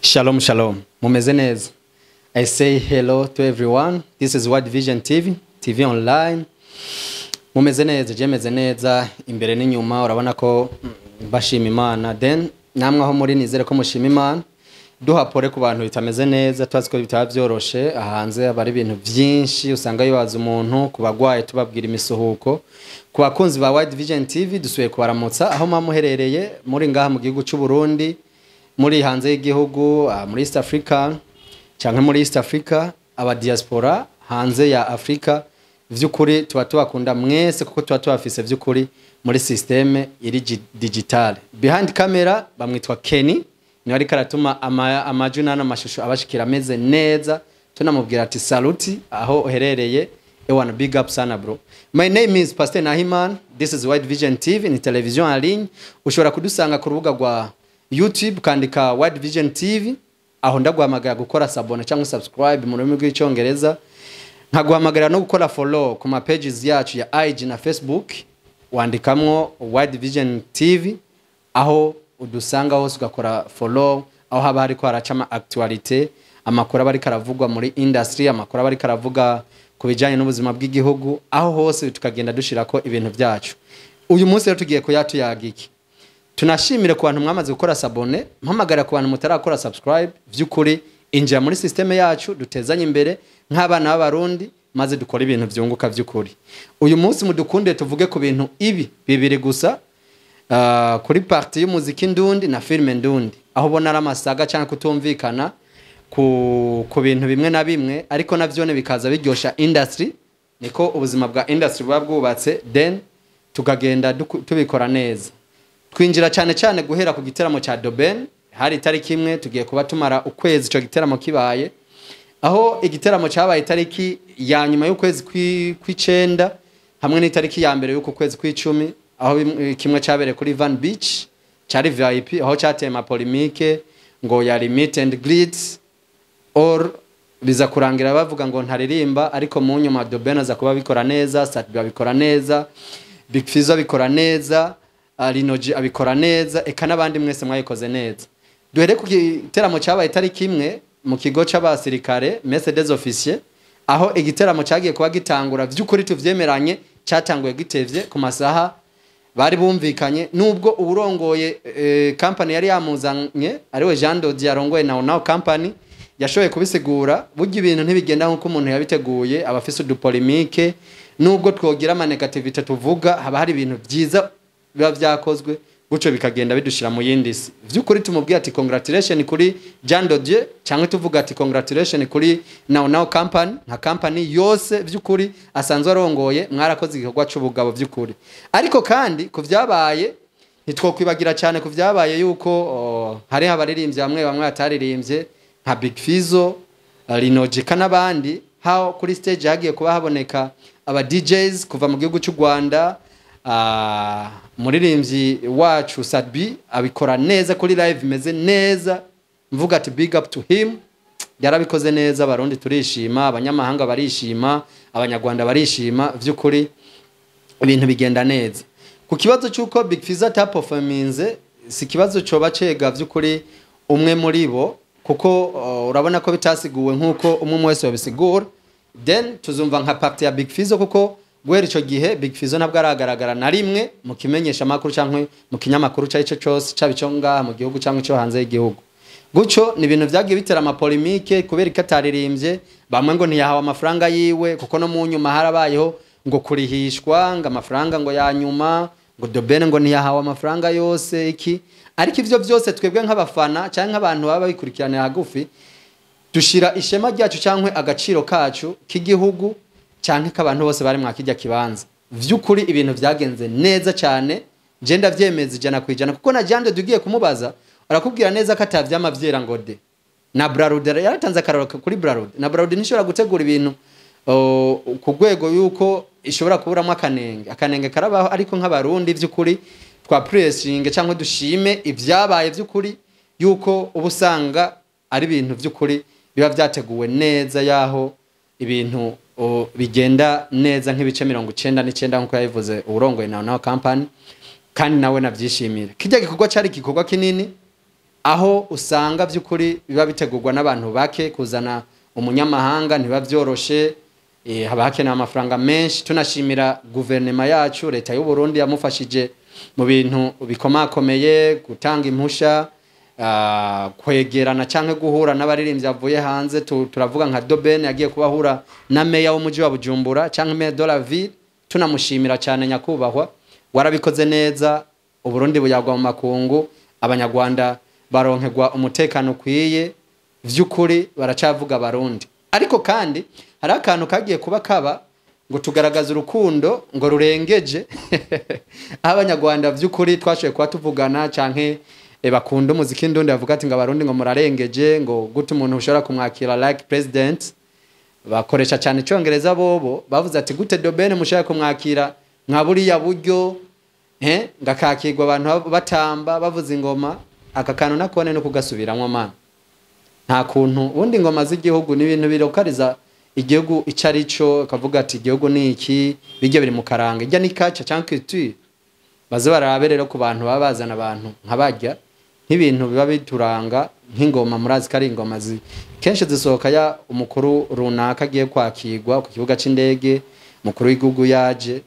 Shalom, shalom. Mumeze neza. I say hello to everyone. This is World Vision TV, TV online. Mumeze neza, jemeze neza, imbere n'inyuma urabona ko bashima Imana. Then namwe aho muri nizere ko mushima Imana. Duhapore ku bantu bitameze neza, twazi ko bitaba byoroshe, ahanze abari ibintu byinshi usanga yibaza umuntu kubagwaye tubabwira imisuhuko. Ku bakunzi ba World Vision TV dusuye kubaramutsa aho mamuherereye muri ngaha mu gihugu cy'u Burundi. Muri hanze y'igihugu muri East Africa cyangwa muri East Africa aba diaspora hanze ya Africa vy'ukuri tuba tubakunda mwese kuko tuba tubafise vy'ukuri muri systeme iri digital. Behind camera bamwitwa Kenny ni ari karatuma amajuna n'amashusho abashikira ameze neza tunamubwira ati saluti aho uherereye ewana big up sana bro. My name is Pastor Nahiman. This is World Vision TV ni television en ligne. Ushobora kudusanga ku rubuga rwa YouTube kandika World Vision TV aho ndaguhamagara gukora sabone cyangwa subscribe mu rurimi rw'icyongereza nkaguhamagara no gukora follow ku ma pages yacu ya IG na Facebook wandikamwo World Vision TV aho udusanga hose ugakora follow aho haba hari ko haracama actualité amakuru bari karavugwa muri industry amakuru bari karavuga kubijanye n'ubuzima bw'igihugu aho hose tukagenda dushirako ibintu byacu. Uyu munsi rero tugiye kuyatuyagiki. Tunashimire ku bantu mwamaze gukora sabone, mpamagara ku bantu mutarakora subscribe, vy'ukuri injira muri systeme yacu dutezanye imbere nk'abana b'abarundi maze dukora ibintu vyunguka vy'ukuri. Uyu munsi mudukunde tuvuge ku bintu ibi bibiri gusa kuri party y'umuziki ndundi na filme ndundi. Aho bona ramasaga cyangwa kutumvikana ku bintu bimwe na bimwe ariko navyone bikaza biryosha industry niko ubuzima bwa industry bwa bwubatse then tukagenda tubikora neza. Twinjira cyane guhera ku giteramo cha Doben hari tariki imwe tugiye kuba tumara ukwezi ico giteramo kibaye aho igiteramo cyabaye tariki ya nyuma y'ukwezi kw'icenda hamwe n'itariki ya mbere y'uko kwezi kw'icumi aho kimwe cyabere kuri Van Beach cyari VIP aho cyatema polemique ngo yari meet and greet or biza kurangira bavuga ngo ntaririmba ariko mu nyuma Doben aza kuba bikora neza, Satbi bikora neza, Big Fizzo bikora neza, Rinoji abikora neza eka nabandi mwese mwayikoze neza. Duhere ku giteramo cyabaye tariki imwe mu kigo c'abasirikare Mercedes officier aho igiteramo cyagiye kuba gitangura vy'ukuri tuvyemeranye cyatanguye gitevye ku masaha bari bumvikanye nubwo uburongoye company yari yamuzanye ariwe Jean Dodi yarongoye nawo company yashoboye kubisigura burya ibintu ntibigenda nkuko umuntu yabiteguye abafise du polemique nubwo twogira ama negativite tuvuga haba hari ibintu byiza biba byakozwe guco bikagenda bidushira mu yindi si. Vy'ukuri tumubwiye ati congratulations kuri Jean Dodier cyangwa tuvuga ati congratulations kuri now company nka company yose vy'ukuri asanzwe arongoye mwarakoze igikorwa c'ubugabo vy'ukuri. Ariko kandi kuvyabaye nitwokwibagira cyane kuvyabaye yuko hari abaririmbye bamwe ataririmbye nka Big Fizzo, Rinoji kanabandi how kuri stage hagiye kuba haboneka aba DJs kuva mu gihugu cy'u Rwanda muririmbyi wacu Satbi abikora neza kuri live imeze neza mvuga ati big up to him yarabikoze neza abarundi turishima abanyamahanga barishima abanyarwanda barishima vy'ukuri ibintu bigenda neza. Ku kibazo cyuko Big Fizzo performance si kibazo coba cega vy'ukuri umwe muri bo kuko urabona ko bitasiguwe nkuko umwe wese wabisigura then tuzumva nka part ya Big Fizzo kuko guhera ico gihe Big Fizzo ntabwo aragaragara na rimwe mu kimenyesha makuru cyangwa mu kinyamakuru cya'ico cyose cabico ngaha mu gihugu cyangwa cyo hanze y'igihugu. Guco ni ibintu vyagiye bitera ama polemique kubera ikataririmbye bamwe ngo ntiyahawe amafaranga yiwe kuko no mu nyuma harabayeho ngo kurihishwa ngo amafaranga ngo ya nyuma ngo Doben ngo ntiyahawe amafaranga yose iki ariko ivyo byose twebwe nk'abafana cyangwa abantu baba bikurikirana hagufi dushira ishema ryacu cyangwa agaciro kacu k'igihugu cyangwa abantu bose bari mwakijya kibanza. Vy'ukuri ibintu vyagenze neza cyane je ndavyemeza 100% kuko na Jande dugiye kumubaza arakubwira neza ko atavyama vyera ngo de na Brarud yaratanze akararo kuri Brarud na Brarud nishobora gutegura ibintu ku rwego yuko ishobora kuburamo akanenge karabaho ariko nk'abarundi vy'ukuri twa pressing cyangwa dushime ivyabaye vy'ukuri yuko ubusanga ari ibintu vy'ukuri biba vyateguwe neza yaho ibintu bigenda neza nk'ibice 99 nkuko yabivuze uburongoye nawo company kandi nawe navyishimira. Kijya gikorwa cyari gikorwa kinini aho usanga by'ukuri biba bitegurwa n'abantu bake kuzana umunyamahanga ntiba byoroshe haba hakenewe amafaranga menshi tunashimira guverinoma yacu leta y'u Burundi yamufashije mu bintu bikomakomeye gutanga impusha kwegerana canke guhura n'abaririmbyi avuye hanze turavuga nka Dobene yagiye kubahura na meya w'umuji wa Bujumbura canke meya de la ville tunamushimira cyane nyakubahwa warabikoze neza u Burundi buyagwa mu makungu abanyarwanda baronkegwa umutekano kwiye vy'ukuri baracavuga abarundi ariko kandi hari akantu kagiye kuba kaba ngo tugaragaza urukundo ngo rurengeje abanyarwanda vy'ukuri twashoye kuba tuvugana canke bakunda umuziki ndundi bavuga ati ngo abarundi ngo murarengeje ngo gute umuntu ushobora kumwakira like president bakoresha cyane icongereza bobo bavuze ati gute Dobene mushaka kumwakira nka buriya buryo ngakakirwa abantu batamba bavuza ingoma aka kantu nakone no kugasubiramwe mana nta kuntu ubundi ingoma z'igihugu n'ibintu birokariza igihugu icarico kavuga ati igihugu ni iki bijye biri mu karanga ijya ni kaca cyangwa culture baze barabe rero ku bantu babazana abantu nk'abarya nk'ibintu biba bituranga nk'ingoma murazi kari ingoma kenshi zisohoka ya umukuru runaka agiye kwakirwa ku kibuga c'indege mukuru w'igihugu yaje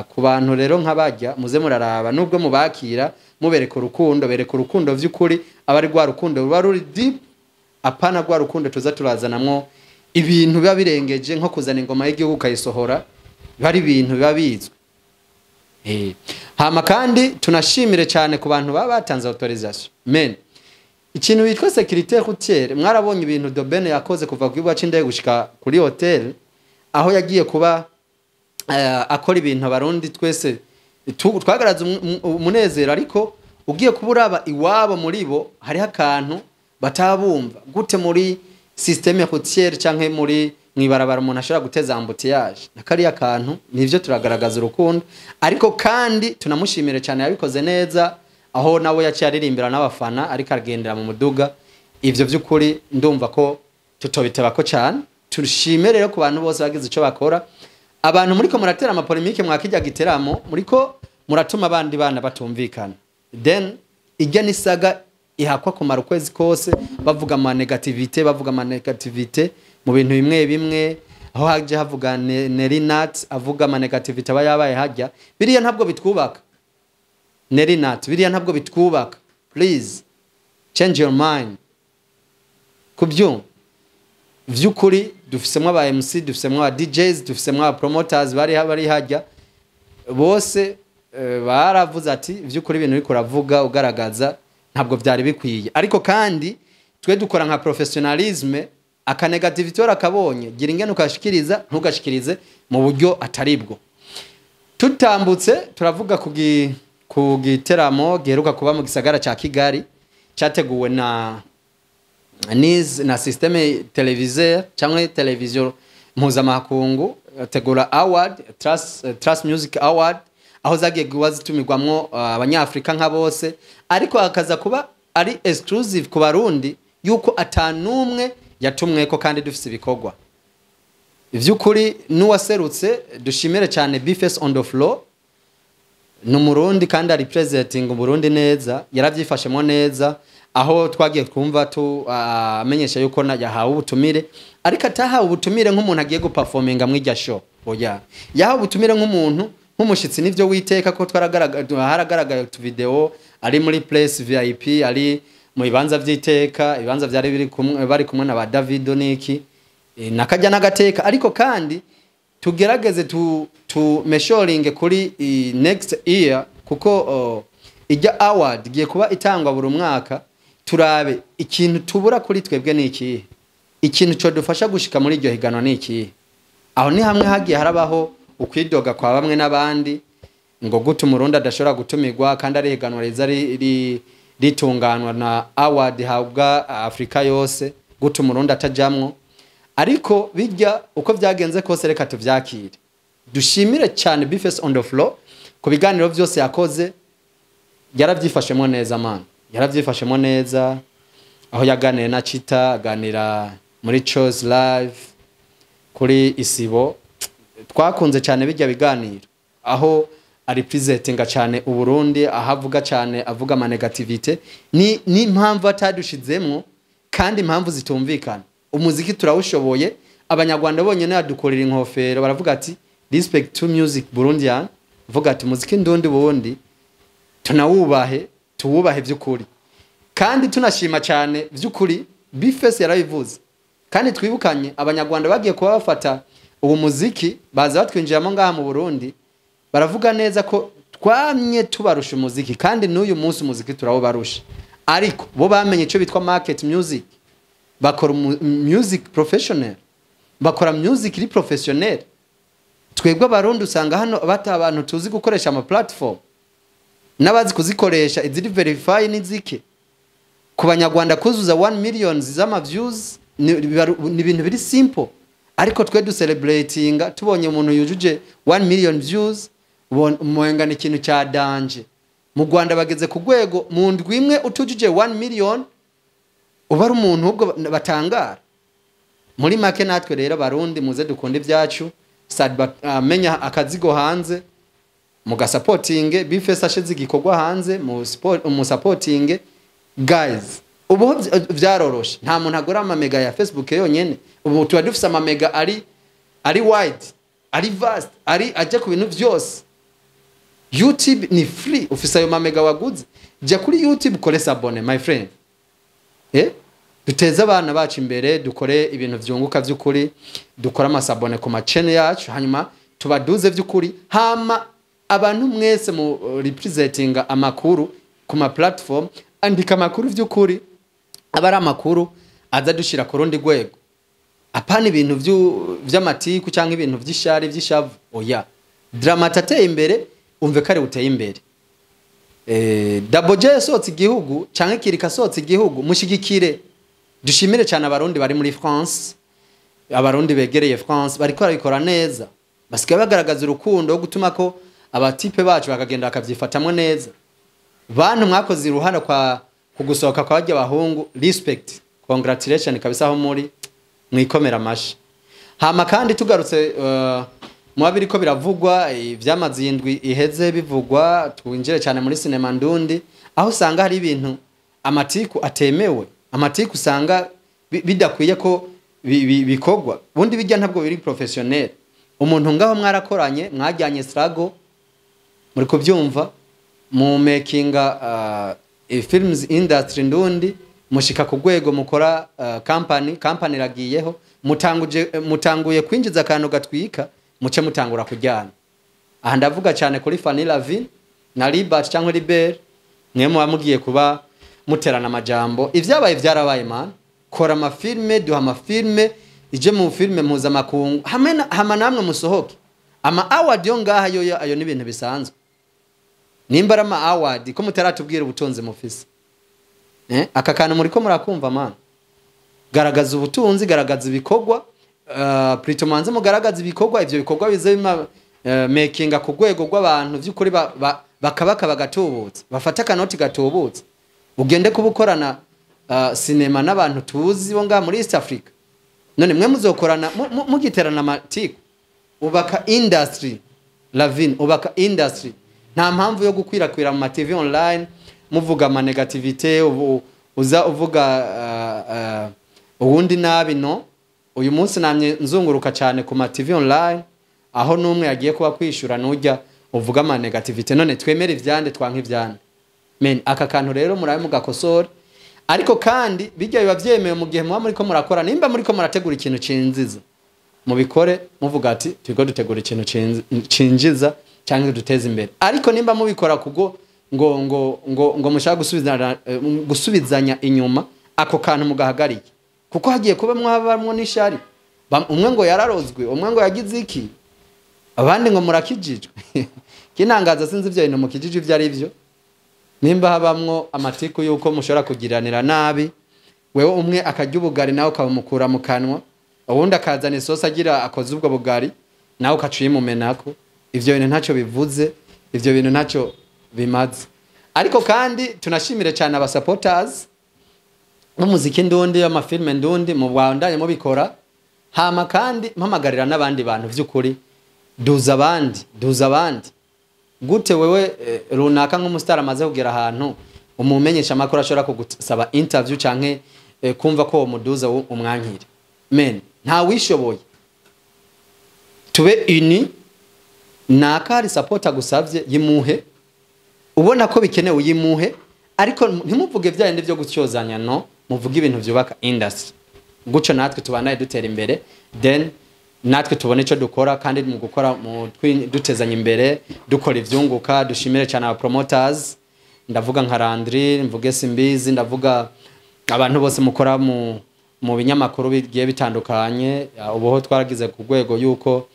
ku bantu rero nk'abarya muze muraraba nubwo mubakira mubereka urukundo vy'ukuri abari rwa rukundo ruba ruri deep apana rwa rukundo tuza turazanamwo ibintu biba birengeje nko kuzana ingoma y'igihugu kayisohora bari ibintu biba bizwe hama kandi tunashimire cyane ku bantu baba batanze autorisation men ikintu bitwa sécurité routière mwarabonye ibintu Dobene yakoze kuva ku kibuga c'indege gushika kuri hotel aho yagiye kuba akora ibintu abarundi twese twagaraza umunezero ariko ugiye kuburaba iwabo muri bo hari akantu batabumva gute muri système routière canke muri mwibarabara umuntu ashobora guteza embouteillage nakari akantu nivyo turagaragaza urukundo ariko kandi tunamushimire cyane yabikoze neza aho nawe yaciye aririmbira n'abafana ariko agendera mu muduga ivyo vy'ukuri ndumva ko tutobiteba ko cyane tushimire rero ku bantu bose bagize ico bakora abantu muriko muratera amapolemike mwakijya giteramo muriko muratuma abandi bana batumvikana then ijya nisaga ihakwa kumara ukwezi kose bavuga ama negativite mu bintu bimwe aho haje havuga Nerinat avuga ama negativite abayabaye hajya biriya ntabwo bitwubaka Nerinat biriya ntabwo bitwubaka please change your mind kubyumva vy'ukuri dufisemwe aba MC dufisemwe aba DJs dufisemwe aba promoters bari hajya bose baravuze ati vy'ukuri ibintu biko ravuga ugaragaza ntabwo byari bikwiye ariko kandi twe dukora nka professionalisme aka negativity warakabonye gira ingene ukashikiriza ntugashikirize mu buryo ataribwo tutambutse turavuga ku giteramo giheruka kuba mu gisagara ca Kigali cyateguwe na systeme televiseur cyangwa television mpuzamakungu tegura award trust music award aho zagiye guwazitumirwamwo abanyafrika nka bose ariko akaza kuba ari exclusive ku barundi yuko atanumwe yatumweko kandi dufise ibikogwa ivy'ukuri nuwaserutse dushimire cyane Bifes on the floor n'umurundi kandi ari presenting Burundi neza yaravyifashemo neza aho twagiye twumva amenyesha yuko yahawe ubutumire ariko atahawe ubutumire nk'umuntu agiye guperforminga mw'ijya show oya yahawe ubutumire nk'umushitsi nivyo witeka ko haragaragaye tu video ari muri place VIP ari mu bibanza vy'iteka ibibanza byari bari kumwe na ba Davido niki nakajya nagateka ariko kandi tugerageze tu measuring kuri next year kuko ijya award giye kuba itangwa buri mwaka turabe ikintu tubura kuri twebwe niki ikintu cyo dufasha gushika muri iryo higanwa niki aho ni hamwe hagiye harabaho ukwidoga kwa bamwe n'abandi ngo gute umurundi adashobora gutumirwa kandi ari higanwa riza ritunganwa na award habwa Afrika yose gute umurundi atajamwo ariko bijya uko byagenze kose reka tuvyakire dushimire cyane Bifes on the floor ku biganiro byose yakoze yaravyifashemo neza man yaravyifashemo neza aho yaganiriye na Chita aganira muri Choice Live kuri Isibo twakunze cyane bijya biganiro aho representinga cyane uburundi ahavuga cyane avuga ama negativite ni impamvu atadushizemwo kandi impamvu zitumvikana umuziki turawushoboye abanyarwanda bonyene yadukorera inkofero baravuga ati respect to music burundian vuga ati muziki ndundi bundi tunawubahe tuwubahe by'ukuri kandi tunashima cyane by'ukuri bifese yarabivuze kandi twibukanye abanyarwanda bagiye kuba bafata uwo muziki baza batwinjiramo ngaha mu Burundi baravuga neza ko twamye tubarusha umuziki kandi n'uyu munsi umuziki turawubarusha ariko bo bamenye ico bitwa market music bakora music professional bakora music iri professionnel twebwe abarundi usanga hano bata abantu tuzi gukoresha ama platform nabazi kuzikoresha iziri verify nizike ku banyarwanda kuzuza 1 million z'ama views ni ibintu biri simple ariko twe du celebratinga tubonye umuntu yujuje 1 million views umwengana ikintu cya danje mu Rwanda bageze ku rwego mu ndwi imwe utujuje 1 million uba ari umuntu ubwo batangara muri make natwe rero barundi muze dukunda ibyacu menya akazigo hanze mugasupporting bifese ashize igikorwa hanze mu supporting guys ubu vyaroroshe nta muntu agora ama mega ya Facebook yonyene ubu tuba dufise ama mega ari wide ari vast ari aje ku bintu byose YouTube ni free ufise ayo mega waguze je kuri YouTube kore sabone my friend duteza abana bacu imbere dukore ibintu vyunguka vy'ukuri dukora amasabone ku channel yacu hanyuma tubaduze vy'ukuri hama abantu mwese mu representinga amakuru ku ma platform andika amakuru vy'ukuri abari amakuru aza dushira ku rundi rwego apana ibintu vy'amatiku cyangwa ibintu vy'ishari vy'ishavu oya drama tateye imbere umve kare uteye imbere Double J sotse igihugu cyangwa kirika sotse igihugu mushigikire dushimire cyane abarundi bari muri France abarundi begereye France bariko barabikora neza basigaye bagaragaza urukundo wo gutuma ko abatipe bacu bakagenda bakavyifatamwe neza bantu mwakoze iruhana kwa kugusohoka kwa bajya bahungu respect congratulations kabisa aho muri mwikomera mashi hama kandi tugarutse mwabiri ko biravugwa ivyamazi indwi iheze bivugwa twinjire cyane muri cinema ndundi aho usanga hari ibintu amatiku atemewe amatiku usanga bidakwiye ko bikogwa bundi bijya ntabwo biri professionnel umuntu ngaho mwarakoranye mwajyanye struggle muri kubyumva mu makinga films industry ndundi mushika ku rwego mukora company ragiyeho mutanguye kwinjiza akantu gatwika muce mutangura kujyana aha ndavuga cyane kuri Fanny Lavine na Libert cyangwa Libert niyo mugiye kuba muterana amajambo ivyabaye vyarabaye man kora ama filme duha ama filme ije mu filme mpuza makungu hama namwe musohoke ama award yo ngaha yo ayo n'ibintu bisanzwe nimbara ama award ko mutaratubwira ubutunzi mufise aka kantu muri ko murakumva man garagaza ubutunzi garagaza ibikorwa pritomanze mugaragaza ibikorwa ivyo bikorwa bize makinga ku rwego rw'abantu by'ukuri bakabaka bagatubutse bafata kanoti gatubutse ugende kubukorana cinema n'abantu tuzi bo nga muri East Africa none mwe muzokorana mugiterana amatiku ubaka industry Lavine ubaka industry nta mpamvu yo gukwirakwira mu TV online muvuga ama negativite uza uvuga ubundi nabi no uyu munsi namye nzunguruka cyane ku TV online aho numwe yagiye kuba kwishura nujya uvuga ama negativite none twemere ivyande twanka ivyande men aka kantu rero murabe mugakosora ariko kandi bijya biba byemewe mu gihe muba muri ko murakora nimba muri ko murategura ikintu cinziza mubikore muvuga ati twigo dutegura ikintu cinjiza cyangwa duteze imbere ariko nimba mubikora kugo ngo mushaka gusubizanya inyuma ako kantu mugahagarike kuko hagiye kuba mwabamwe n'ishari umwe ngo yararozwe umwe ngo yagize iki abandi ngo murakijijwe kinangaza sinzi ibyo bintu mukijije ibyo ari byo nimba habamwo amatiku yuko mushobora kugiranira nabi wewe umwe akajya ubugari nawe ukabumukura mu kanwa ubundi akazana isosi agira akoze ubwo bugari nawe ukaciye mumenako ivyo bintu ntacyo bivuze ivyo bintu ntacyo bimaze ariko kandi tunashimire cyane aba supporters n'umuziki ndundi y'amafilme ndundi mu Rwanda mubikora hama kandi mpamagarira n'abandi bantu by'ukuri duza abandi gute wewe runaka nk'umustar amaze kugera ahantu umumenyesha makuru ashobora kugusaba interview canke kumva ko umuduza umwankire men nta wishoboye tube uni nakari support agusavye yimuhe ubona ko bikenewe yimuhe ariko ntimuvuge byarinde byo gucyozanya no muvuge ibintu byubaka industry guco natwe tubanaye dutera imbere then natwe tubone ico dukora kandi mu gukora mu dutezanya imbere dukora ivyunguka dushimire cyane aba promoters ndavuga nka Landry mvuge Simbizi ndavuga abantu bose mukora mu binyamakuru bigiye bitandukanye ubuho twaragize ku rwego yuko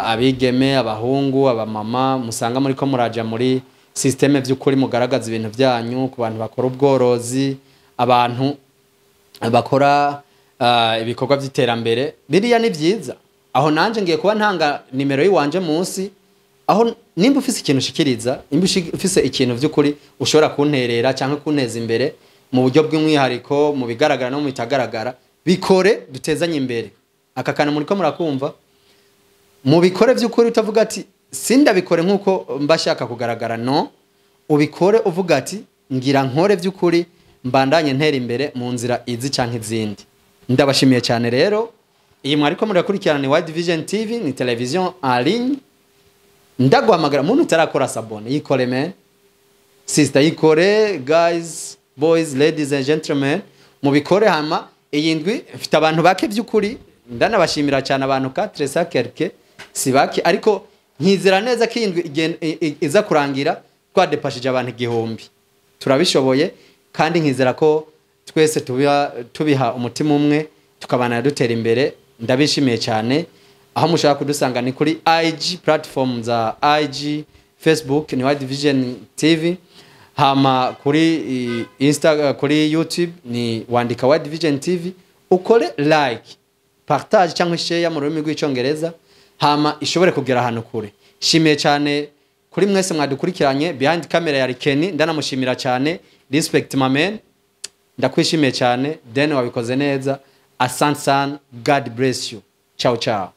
abigeme abahungu abamama musanga muri ko muraja muri systeme by'ukuri mugaragaza ibintu byanyu ku bantu bakora ubworozi abantu bakora ibikorwa by'iterambere biriya ni byiza aho nanje ngiye kuba ntanga nimero yiwanje munsi aho nimba ufise ikintu shikiriza nimba ufise ikintu by'ukuri ushobora kunterera cyangwa kunteza imbere mu buryo bw'umwihariko mu bigaragara no mu bitagaragara bikore dutezanye imbere akakana muri ko murakumva mu bikore by'ukuri utavuga ati sinda bikore nkuko mbashaka kugaragara no ubikore uvuga ati ngira nkore by'ukuri mbandanye ntera imbere mu nzira izi canke izindi ndabashimiye cyane rero iyi mwariko murakurikirana ni Wide Vision TV ni television en ligne ndaguhamagara muntu utarakora sabone yikore men sister yikore guys boys ladies and gentlemen mu bikore hama iyindwi mfite abantu bake by'ukuri ndanabashimira cyane abantu 400 quelque sibaki ariko nkizera neza ko iyindwi iza kurangira twadepashije abantu igihumbi turabishoboye kandi nkizera ko twese tubiha umutima umwe tukabana dutera imbere ndabishimiye cyane aho mushaka kudusanga ni kuri IG platform za IG Facebook ni Wide Vision TV hama kuri Instagram kuri YouTube ni wandika Wide Vision TV ukore like partage cyangwa share mu rurimi rw'icyongereza hama ishobore kugera hano kure shimiye cyane kuri mwese mwadukurikiranye behind camera ya Rikeni ndanamushimira cyane respect my man ndakwishimiye cyane then wabikoze neza asante sana god bless you ciao ciao